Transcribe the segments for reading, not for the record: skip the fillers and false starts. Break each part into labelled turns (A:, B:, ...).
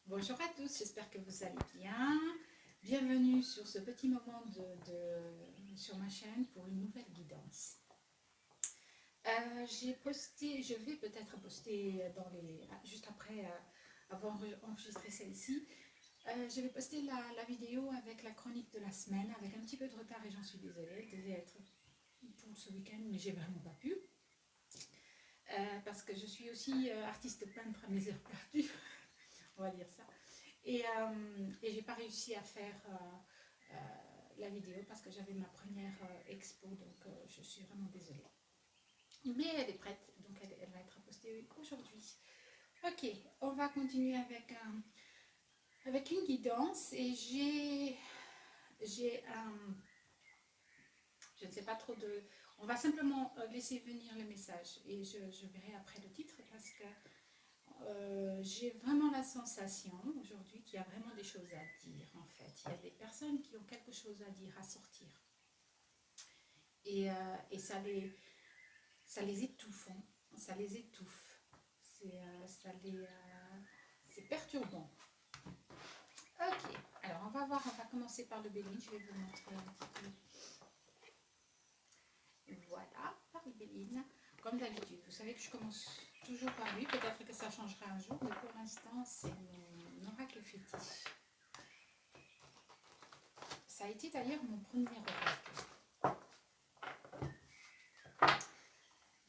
A: Bonjour à tous, j'espère que vous allez bien. Bienvenue sur ce petit moment sur ma chaîne pour une nouvelle guidance. Je vais peut-être poster juste après avoir enregistré celle-ci. Je vais poster la vidéo avec la chronique de la semaine avec un petit peu de retard et j'en suis désolée. Elle devait être pour ce week-end, mais j'ai vraiment pas pu. Parce que je suis aussi artiste peintre à mes heures perdues, on va dire ça. Et j'ai pas réussi à faire la vidéo parce que j'avais ma première expo, donc je suis vraiment désolée. Mais elle est prête, donc elle va être postée aujourd'hui. Ok, on va continuer avec une guidance et j'ai je ne sais pas trop de... On va simplement laisser venir le message et je verrai après le titre parce que j'ai vraiment la sensation aujourd'hui qu'il y a vraiment des choses à dire en fait. Il y a des personnes qui ont quelque chose à dire, à sortir. Et ça les étouffe. Ça les étouffe. C'est perturbant. Ok, alors on va voir, on va commencer par le Béline. Je vais vous montrer un petit peu. Voilà, par le Béline. Comme d'habitude, vous savez que je commence toujours par lui. Peut-être que ça changera un jour, mais pour l'instant, c'est mon oracle fétiche. Ça a été d'ailleurs mon premier oracle.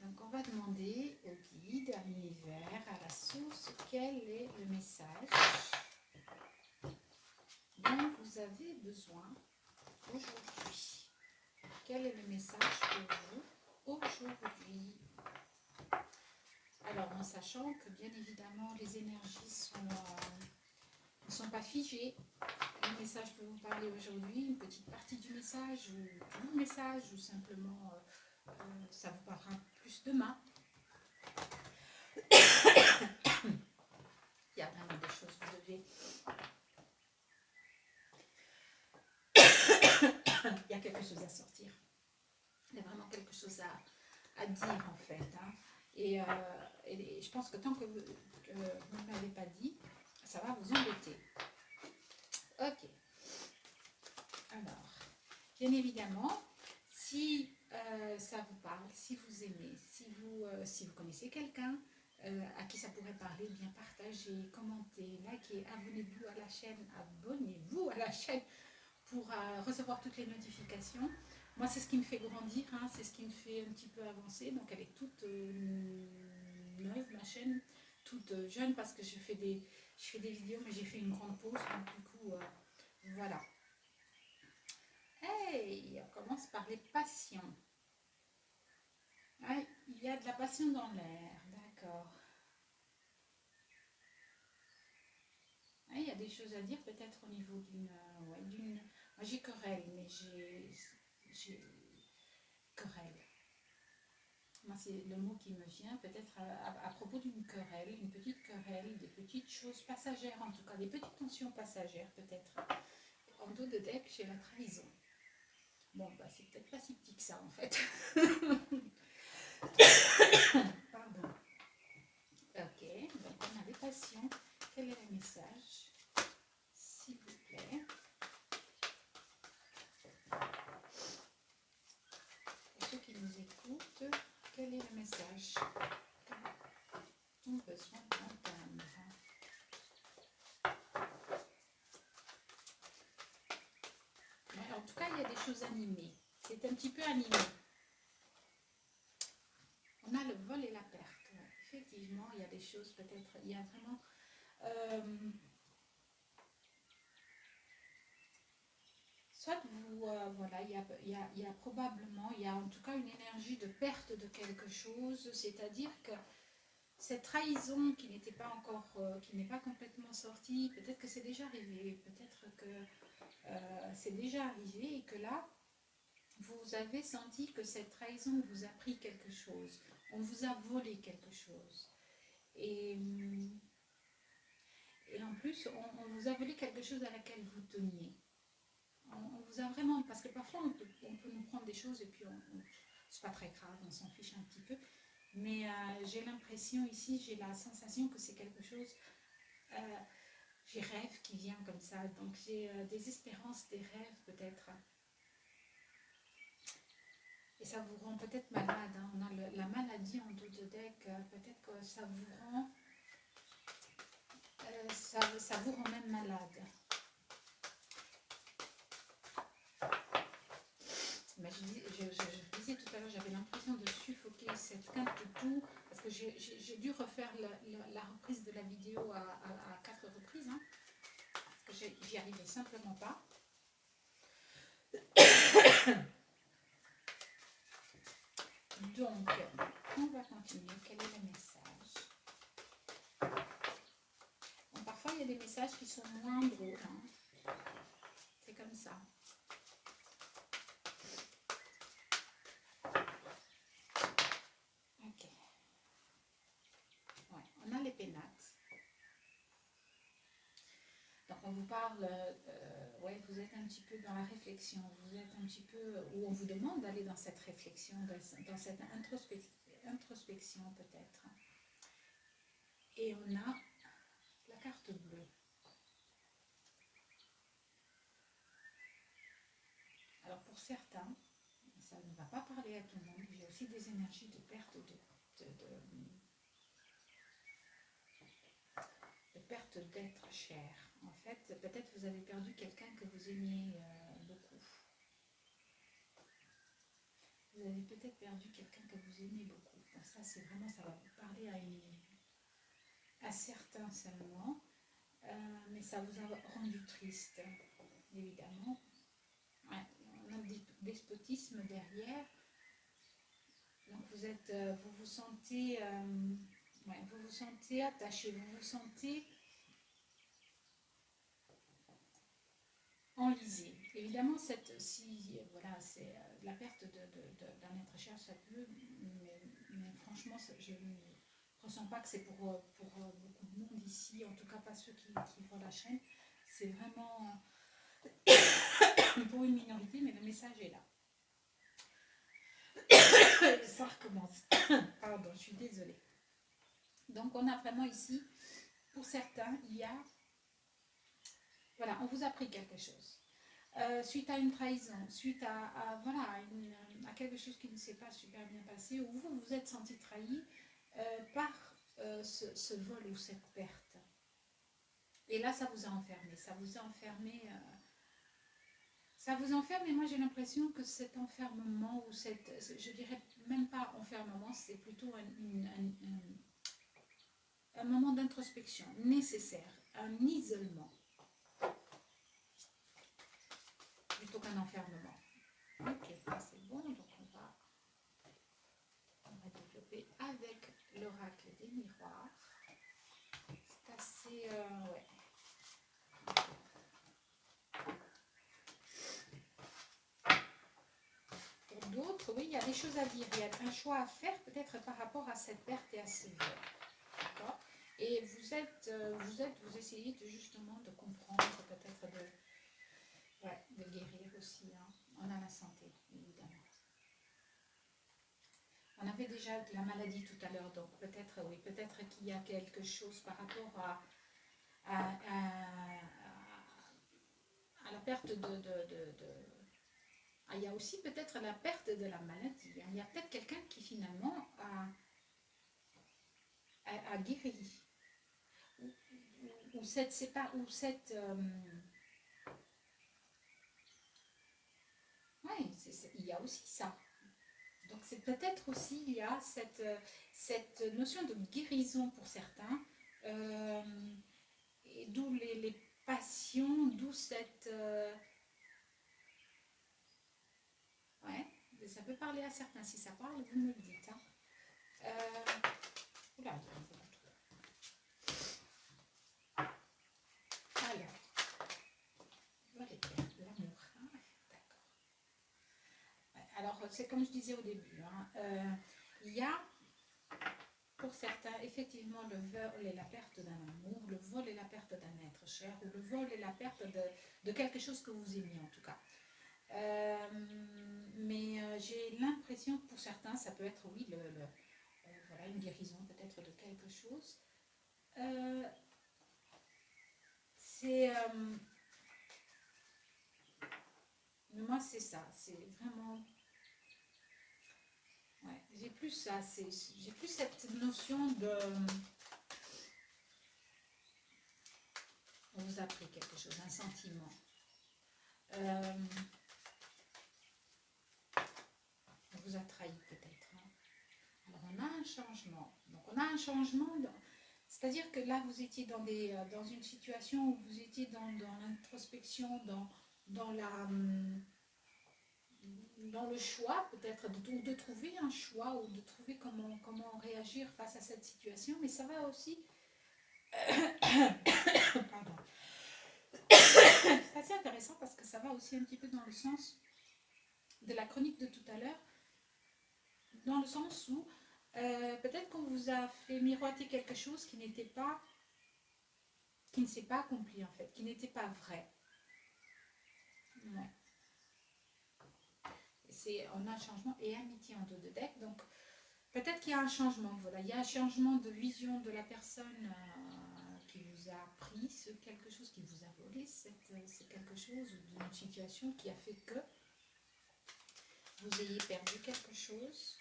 A: Donc on va demander au guide, à l'univers, à la source, quel est le message dont vous avez besoin aujourd'hui. Quel est le message pour vous aujourd'hui? Alors en sachant que bien évidemment les énergies ne sont pas figées. Le message peut vous parler aujourd'hui, une petite partie du message ou tout le message ou simplement ça vous parlera plus demain. Il y a vraiment des choses, vous devez... Il y a quelque chose à sortir. Il y a vraiment quelque chose à dire en fait. Hein. Et je pense que tant que vous ne m'avez pas dit, ça va vous embêter. Ok. Alors, bien évidemment, si ça vous parle, si vous aimez, si vous connaissez quelqu'un à qui ça pourrait parler, bien partagez, commentez, likez, abonnez-vous à la chaîne pour recevoir toutes les notifications. Moi, c'est ce qui me fait grandir, hein, c'est ce qui me fait un petit peu avancer. Donc, elle est toute neuve, ma chaîne, toute jeune parce que je fais des vidéos, mais j'ai fait une grande pause. Donc, du coup, voilà. Hey, on commence par les passions. Ah, il y a de la passion dans l'air, d'accord. Ah, il y a des choses à dire peut-être au niveau d'une... Moi j'ai querelle, mais j'ai querelle. Moi c'est le mot qui me vient peut-être à propos d'une querelle, une petite querelle, des petites choses passagères en tout cas, des petites tensions passagères peut-être. En dos de deck, j'ai la trahison. Bon, bah c'est peut-être pas si petit que ça en fait. Pardon. Ok, donc on a les passions. Quel est le message? S'il vous plaît. Pour ceux qui nous écoutent, quel est le message dont besoin d'entendre? En tout cas, il y a des choses animées. C'est un petit peu animé. On a le vol et la perte. Effectivement, il y a des choses peut-être. Il y a vraiment... soit vous... voilà, il y a probablement... Il y a en tout cas une énergie de perte de quelque chose. C'est-à-dire que cette trahison qui n'était pas encore... qui n'est pas complètement sortie, peut-être que c'est déjà arrivé. Peut-être que c'est déjà arrivé et que là... vous avez senti que cette trahison vous a pris quelque chose, on vous a volé quelque chose. Et en plus, on vous a volé quelque chose à laquelle vous teniez. On vous a vraiment... Parce que parfois, on peut nous prendre des choses et puis c'est pas très grave, on s'en fiche un petit peu. Mais j'ai l'impression ici, j'ai la sensation que c'est quelque chose j'ai rêve qui vient comme ça, donc j'ai des espérances, des rêves peut-être. Et ça vous rend peut-être malade, hein. On a la maladie en dos de deck, peut-être que ça vous rend, ça vous rend même malade. Mais je disais tout à l'heure, j'avais l'impression de suffoquer cette carte de tout, parce que j'ai dû refaire la reprise de la vidéo à 4 reprises, hein, parce que j'y arrivais simplement pas. Donc, on va continuer. Quel est le message? Bon, parfois, il y a des messages qui sont moins drôles, hein. C'est comme ça. Ok. Ouais, on a les pénates. Donc on vous parle, ouais, vous êtes un petit peu dans la réflexion, vous êtes un petit peu, ou on vous demande d'aller dans cette réflexion, dans cette introspection peut-être. Et on a la carte bleue. Alors pour certains, ça ne va pas parler à tout le monde, il y a aussi des énergies de perte de perte d'être cher. En fait, peut-être vous avez perdu quelqu'un que vous aimiez beaucoup. Vous avez peut-être perdu quelqu'un que vous aimez beaucoup. Bon, ça, c'est vraiment, ça va vous parler à certains seulement, mais ça vous a rendu triste, évidemment. Ouais, on a du despotisme derrière. Donc vous vous sentez, ouais, vous vous sentez attaché, vous vous sentez enlisé. Évidemment, si voilà, c'est la perte d'un être cher, ça peut, mais franchement, je ne ressens pas que c'est pour beaucoup de monde ici, en tout cas pas ceux qui voient la chaîne. C'est vraiment pour une minorité, mais le message est là. Ça recommence. Pardon, je suis désolée. Donc on a vraiment ici, pour certains, il y a, voilà, on vous a pris quelque chose. Suite à une trahison, suite voilà, à quelque chose qui ne s'est pas super bien passé, où vous vous êtes senti trahi par ce vol ou cette perte. Et là, ça vous a enfermé, ça vous a enfermé, ça vous enferme, et moi j'ai l'impression que cet enfermement, ou je dirais même pas enfermement, c'est plutôt un moment d'introspection nécessaire, un isolement, plutôt qu'un enfermement. Ok, c'est bon, donc on va développer avec l'oracle des miroirs. C'est assez, ouais. Pour d'autres, oui, il y a des choses à dire. Il y a un choix à faire peut-être par rapport à cette perte et à ce vol. D'accord. Et vous essayez justement de comprendre, peut-être de guérir aussi. Hein. On a la santé, évidemment. On avait déjà de la maladie tout à l'heure, donc peut-être, oui, peut-être qu'il y a quelque chose par rapport à la perte il y a aussi peut-être la perte de la maladie. Il y a peut-être quelqu'un qui finalement a guéri. Ou cette, c'est pas, ou cette, ouais, il y a aussi ça. Donc c'est peut-être aussi, il y a cette notion de guérison pour certains, et d'où les passions, d'où cette... ouais, ça peut parler à certains. Si ça parle, vous me le dites. Hein. Oula, alors, voilà, l'amour. Hein. D'accord. Ouais, alors, c'est comme je disais au début. Hein, il y a... Pour certains, effectivement, le vol et la perte d'un amour, le vol et la perte d'un être cher, ou le vol et la perte de quelque chose que vous aimiez en tout cas. Mais j'ai l'impression que pour certains, ça peut être, oui, voilà, une guérison peut-être de quelque chose. c'est ça. C'est vraiment... Ouais, j'ai plus ça. J'ai plus cette notion de... On vous a appris quelque chose, un sentiment. On vous a trahi peut-être. Hein. Alors on a un changement. Donc on a un changement, c'est-à-dire que là vous étiez dans une situation où vous étiez dans l'introspection, dans le choix peut-être, de trouver un choix ou de trouver comment réagir face à cette situation. Mais ça va aussi... Pardon. C'est assez intéressant parce que ça va aussi un petit peu dans le sens de la chronique de tout à l'heure, dans le sens où peut-être qu'on vous a fait miroiter quelque chose qui n'était pas, qui ne s'est pas accompli en fait, qui n'était pas vrai. Ouais. On a un changement et amitié en dos de deck, donc peut-être qu'il y a un changement, voilà, il y a un changement de vision de la personne qui vous a pris quelque chose, qui vous a volé c'est quelque chose, ou d'une situation qui a fait que vous ayez perdu quelque chose.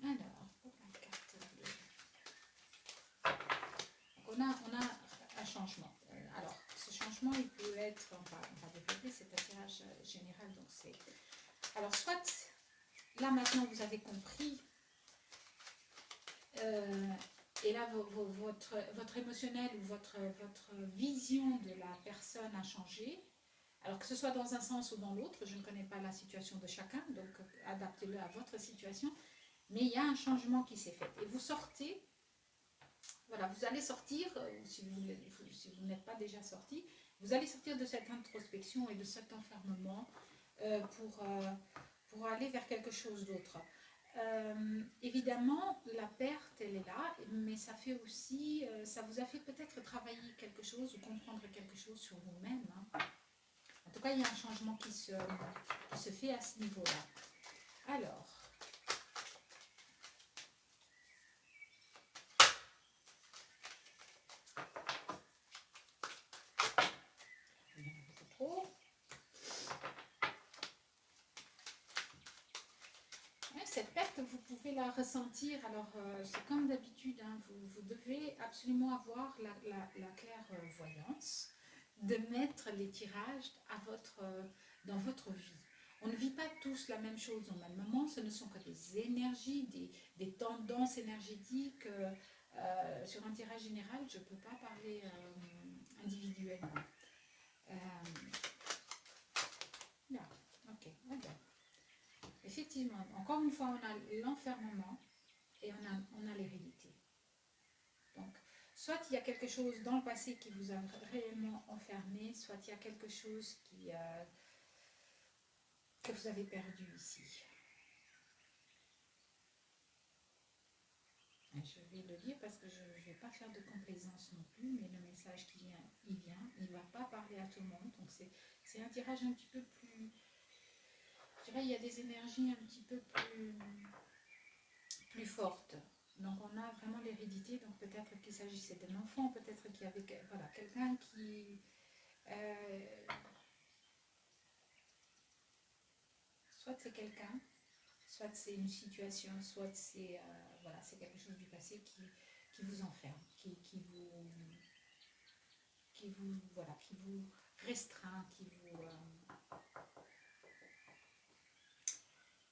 A: Alors, pour la carte bleue, on a un changement. Alors, ce changement, il peut être, on va développer cet attirage général, donc c'est... Alors, soit, là maintenant, vous avez compris, et là, votre émotionnel ou votre vision de la personne a changé. Alors que ce soit dans un sens ou dans l'autre, je ne connais pas la situation de chacun, donc adaptez-le à votre situation. Mais il y a un changement qui s'est fait. Et vous sortez, voilà, vous allez sortir, si vous n'êtes pas déjà sorti, vous allez sortir de cette introspection et de cet enfermement pour aller vers quelque chose d'autre. Évidemment, la perte, elle est là, mais ça fait aussi, ça vous a fait peut-être travailler quelque chose ou comprendre quelque chose sur vous-même. Hein. En tout cas, il y a un changement qui se fait à ce niveau-là. Alors, cette perte, vous pouvez la ressentir. Alors, c'est comme d'habitude, hein, vous devez absolument avoir la clairvoyance de mettre les tirages dans votre vie. On ne vit pas tous la même chose au même moment, ce ne sont que des énergies, des tendances énergétiques. Sur un tirage général, je ne peux pas parler individuellement. Là, ok, d'accord. Effectivement, encore une fois, on a l'enfermement et on a l'hérédité. Donc, soit il y a quelque chose dans le passé qui vous a réellement enfermé, soit il y a quelque chose que vous avez perdu ici. Et je vais le dire parce que je ne vais pas faire de complaisance non plus, mais le message qui vient, il vient. Il ne va pas parler à tout le monde. Donc, c'est un tirage un petit peu plus... Je dirais, il y a des énergies un petit peu plus fortes. Donc on a vraiment l'hérédité, donc peut-être qu'il s'agissait d'un enfant, peut-être qu'il y avait voilà, quelqu'un qui... soit c'est quelqu'un, soit c'est une situation, soit c'est voilà, c'est quelque chose du passé qui vous enferme, qui vous restreint, qui vous...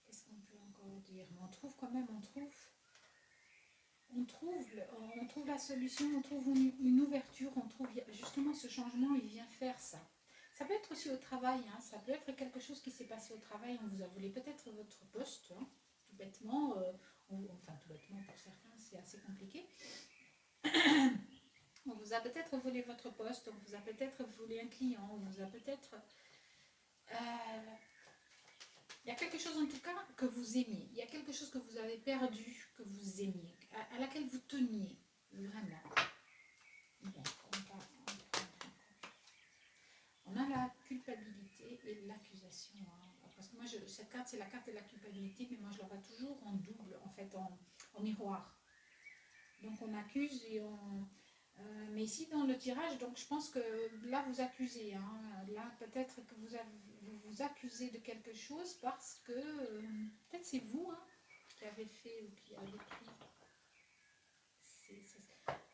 A: Qu'est-ce qu'on peut encore dire? Mais on trouve quand même, on trouve la solution, on trouve une ouverture, on trouve justement ce changement, il vient faire ça. Ça peut être aussi au travail, hein, ça peut être quelque chose qui s'est passé au travail, on vous a volé peut-être votre poste, hein, tout bêtement, enfin tout bêtement pour certains c'est assez compliqué. On vous a peut-être volé votre poste, on vous a peut-être volé un client, on vous a peut-être... il y a quelque chose en tout cas que vous aimiez, il y a quelque chose que vous avez perdu, que vous aimiez, à laquelle vous teniez, vraiment. Bon, on a la culpabilité et l'accusation. Hein. Parce que moi, cette carte, c'est la carte de la culpabilité, mais moi, je la vois toujours en double, en fait, en miroir. Donc, on accuse et on... mais ici, dans le tirage, donc je pense que là, vous accusez. Hein. Là, peut-être que vous vous accusez de quelque chose parce que peut-être c'est vous hein, qui avez fait ou qui avez pris.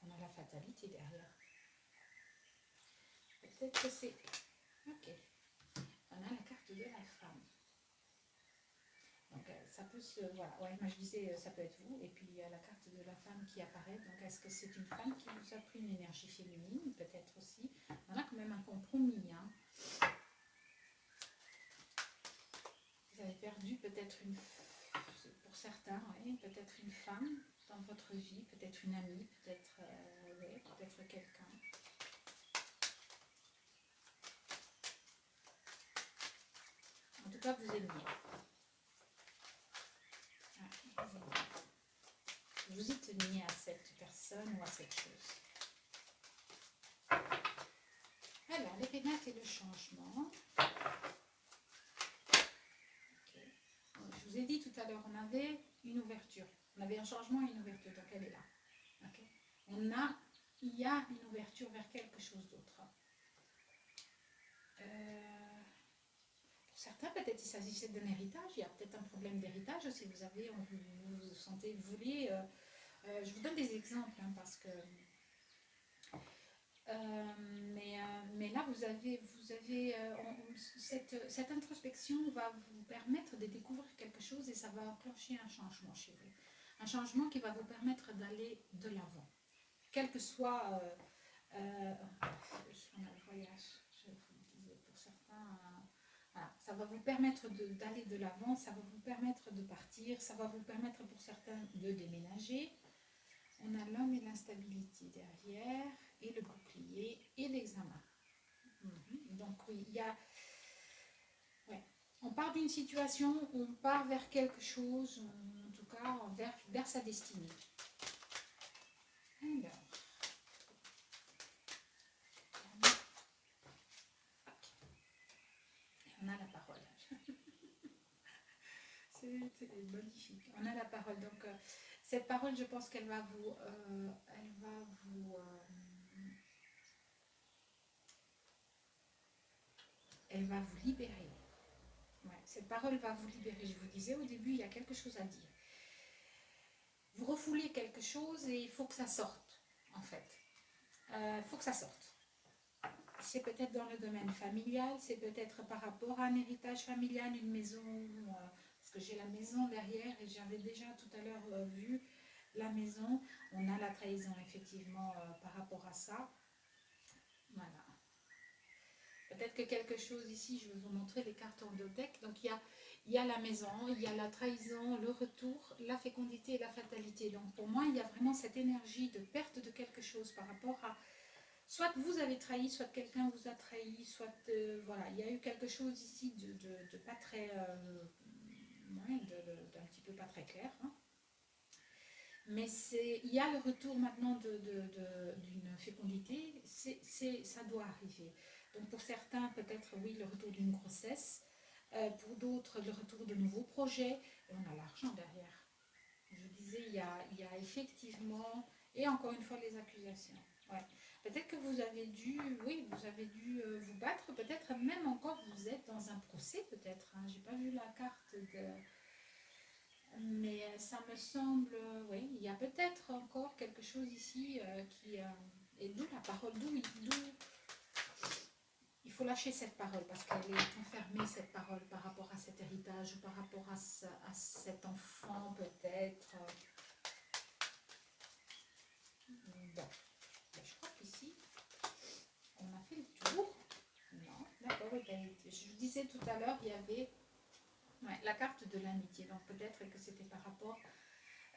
A: On a la fatalité derrière. Peut-être que c'est... Ok. On a la carte de la femme. Donc ça peut se... Voilà, ouais, moi je disais ça peut être vous. Et puis il y a la carte de la femme qui apparaît. Donc est-ce que c'est une femme qui vous a pris une énergie féminine? Peut-être aussi. On a quand même un compromis. Hein. Vous avez perdu peut-être une... Pour certains, ouais, peut-être une femme dans votre vie. Peut-être une amie. Peut-être ouais, peut-être quelqu'un. En tout cas, vous aimiez. Vous y teniez à cette personne ou à cette chose. Alors, les pénates et le changement. Okay. Je vous ai dit tout à l'heure, on avait une ouverture. On avait un changement et une ouverture, donc elle est là. Okay. Il y a une ouverture vers quelque chose d'autre. Pour certains, peut-être il s'agissait d'un héritage. Il y a peut-être un problème d'héritage. Si vous avez, vous vous sentez, vous voulez... je vous donne des exemples, hein, parce que... mais là, vous avez cette introspection va vous permettre de découvrir quelque chose et ça va enclencher un changement chez vous. Un changement qui va vous permettre d'aller de l'avant. Quel que soit... on a le voyage, je vous disais, pour certains... voilà, ça va vous permettre d'aller de l'avant, ça va vous permettre de partir, ça va vous permettre pour certains de déménager. On a l'homme et l'instabilité derrière, et le bouclier, et l'examen. Donc oui, il y a... Ouais. On part d'une situation, on part vers quelque chose, en tout cas vers sa destinée. Alors... on a la parole. C'est magnifique. On a la parole. Donc, cette parole, je pense qu'elle va vous... elle va vous libérer. Ouais, cette parole va vous libérer. Je vous disais au début, il y a quelque chose à dire. Vous refoulez quelque chose et il faut que ça sorte, en fait. Il faut que ça sorte. C'est peut-être dans le domaine familial, c'est peut-être par rapport à un héritage familial, une maison, parce que j'ai la maison derrière et j'avais déjà tout à l'heure vu la maison. On a la trahison effectivement par rapport à ça. Voilà. Peut-être que quelque chose ici, je vais vous montrer les cartes en deck. Donc il y a la maison, il y a la trahison, le retour, la fécondité et la fatalité. Donc pour moi, il y a vraiment cette énergie de perte de quelque chose par rapport à... soit vous avez trahi, soit quelqu'un vous a trahi, soit voilà, il y a eu quelque chose ici de pas très, ouais, d'un petit peu pas très clair. Hein. Mais il y a le retour maintenant d'une fécondité, ça doit arriver. Donc pour certains, peut-être oui, le retour d'une grossesse, pour d'autres, le retour de nouveaux projets, et on a l'argent derrière. Je vous disais, il y a effectivement, et encore une fois, les accusations. Ouais. Peut-être que vous avez dû, oui, vous avez dû vous battre, peut-être même encore vous êtes dans un procès, peut-être. Hein. J'ai pas vu la carte mais ça me semble, oui, il y a peut-être encore quelque chose ici qui... et d'où la parole, d'où il faut lâcher cette parole parce qu'elle est enfermée, cette parole, par rapport à cet héritage, par rapport à cet enfant, peut-être. Bon, je crois qu'ici, on a fait le tour. Non, d'accord, je vous disais tout à l'heure, il y avait la carte de l'amitié. Donc peut-être que c'était par rapport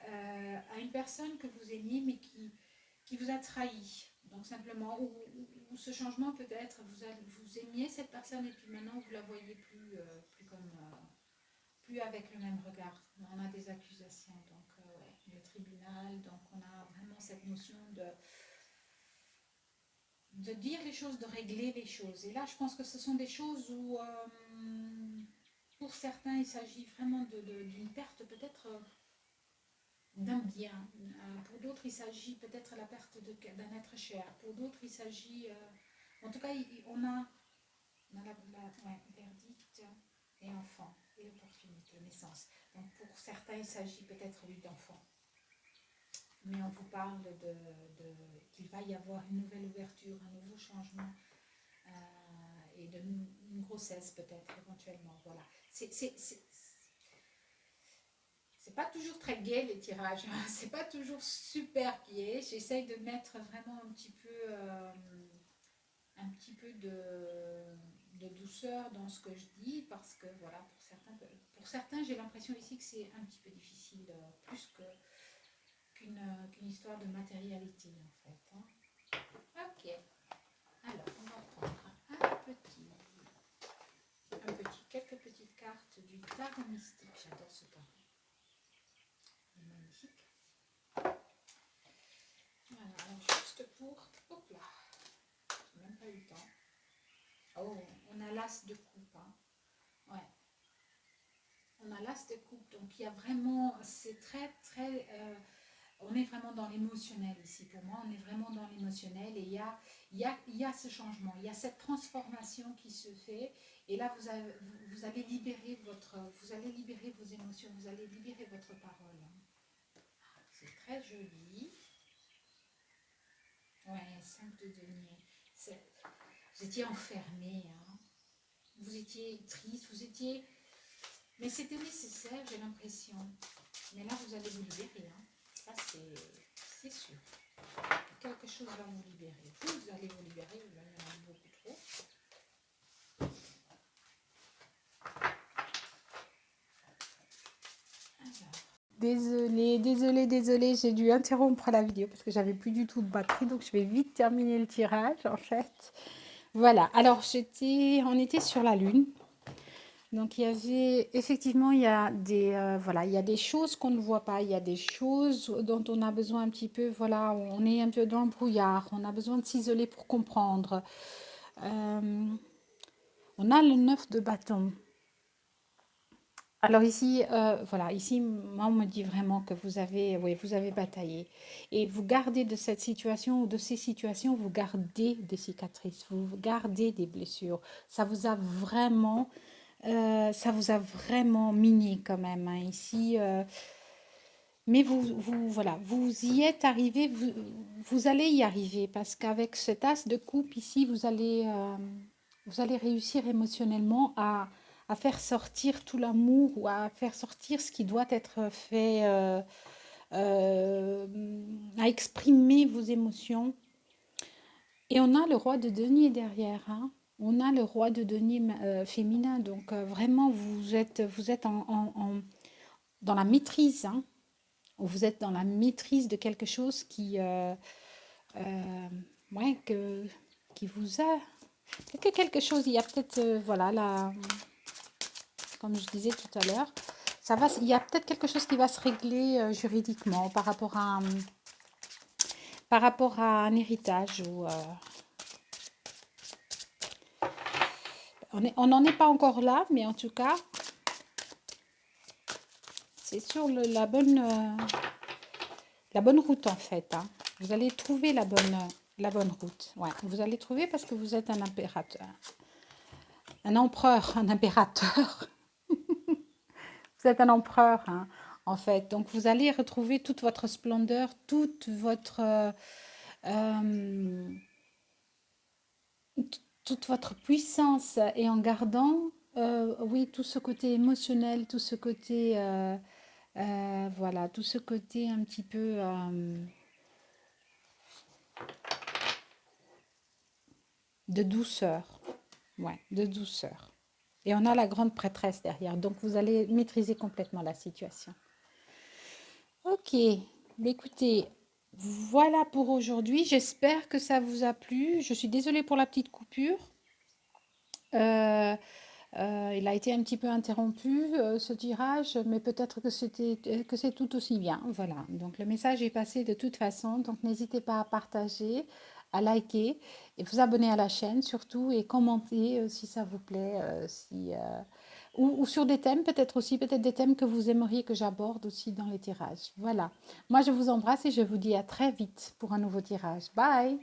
A: à une personne que vous aimiez, mais qui vous a trahi. Donc simplement, ou ce changement peut-être, vous aimiez cette personne et puis maintenant vous la voyez plus comme... plus avec le même regard. On a des accusations, donc ouais, le tribunal, donc on a vraiment cette notion de dire les choses, de régler les choses. Et là, je pense que ce sont des choses où, pour certains, il s'agit vraiment d'une perte peut-être d'un bien. Pour d'autres, il s'agit peut-être la perte d'un être cher. Pour d'autres, il s'agit... en tout cas, on a On a ouais, verdict et enfant, et opportunité, naissance. Donc pour certains, il s'agit peut-être lui d'enfant. Mais on vous parle qu'il va y avoir une nouvelle ouverture, un nouveau changement et une grossesse peut-être éventuellement. Voilà. C'est pas toujours très gai les tirages, hein. C'est pas toujours super gai. J'essaye de mettre vraiment un petit peu de douceur dans ce que je dis parce que voilà, pour certains j'ai l'impression ici que c'est un petit peu difficile, plus qu'une histoire de matérialité en fait. Hein. Ok, alors on va prendre quelques petites cartes du tarot mystique. J'adore ce tarot. Il est magnifique. Voilà, alors juste pour... Hop là, j'ai même pas eu le temps. Oh, on a l'as de coupe. Hein. Ouais. On a l'as de coupe, donc il y a vraiment... C'est très, très... on est vraiment dans l'émotionnel ici. Pour moi, on est vraiment dans l'émotionnel et il y a ce changement, il y a cette transformation qui se fait. Et là, vous allez libérer vos émotions, vous allez libérer votre parole. C'est très joli. Ouais, 5 de denier. Vous étiez enfermé, hein. Vous étiez triste, vous étiez... Mais c'était nécessaire, j'ai l'impression. Mais là, vous allez vous libérer, hein. Ça, c'est sûr. Quelque chose va vous libérer. Vous allez vous libérer, il y en a beaucoup trop. Désolée, j'ai dû interrompre la vidéo parce que j'avais plus du tout de batterie, donc je vais vite terminer le tirage en fait. Voilà, alors on était sur la Lune. Donc il y avait, effectivement, il y a voilà, il y a des choses qu'on ne voit pas, il y a des choses dont on a besoin un petit peu, voilà, on est un peu dans le brouillard, on a besoin de s'isoler pour comprendre. On a le 9 de bâton. Alors ici, voilà, ici, moi, on me dit vraiment que oui, vous avez bataillé. Et vous gardez de cette situation ou de ces situations, vous gardez des cicatrices, vous gardez des blessures. Ça vous a vraiment miné quand même, hein, ici. Mais voilà, vous y êtes arrivé, vous allez y arriver parce qu'avec cet as de coupe ici, vous allez réussir émotionnellement à faire sortir tout l'amour ou à faire sortir ce qui doit être fait, euh, à exprimer vos émotions. Et on a le roi de denier derrière, hein. On a le roi de denier féminin, donc vraiment vous êtes dans la maîtrise, hein. Vous êtes dans la maîtrise de quelque chose ouais, qui vous a... Quelque chose, il y a peut-être, voilà, là, comme je disais tout à l'heure, il y a peut-être quelque chose qui va se régler juridiquement par rapport à un héritage ou... on n'en est pas encore là, mais en tout cas, c'est sur la bonne route en fait, hein. Vous allez trouver la bonne route. Ouais, vous allez trouver parce que vous êtes un impérateur. Un empereur, un impérateur. Vous êtes un empereur, hein, en fait. Donc, vous allez retrouver toute votre splendeur, euh, toute votre puissance et en gardant, oui, tout ce côté émotionnel, tout ce côté, voilà, tout ce côté un petit peu de douceur. Ouais, de douceur. Et on a la grande prêtresse derrière. Donc, vous allez maîtriser complètement la situation. Ok, écoutez, voilà pour aujourd'hui. J'espère que ça vous a plu. Je suis désolée pour la petite coupure. Il a été un petit peu interrompu, ce tirage, mais peut-être que c'est tout aussi bien. Voilà, donc le message est passé de toute façon. Donc n'hésitez pas à partager, à liker et vous abonner à la chaîne surtout et commenter si ça vous plaît, ou sur des thèmes peut-être aussi, peut-être des thèmes que vous aimeriez que j'aborde aussi dans les tirages. Voilà, moi je vous embrasse et je vous dis à très vite pour un nouveau tirage. Bye!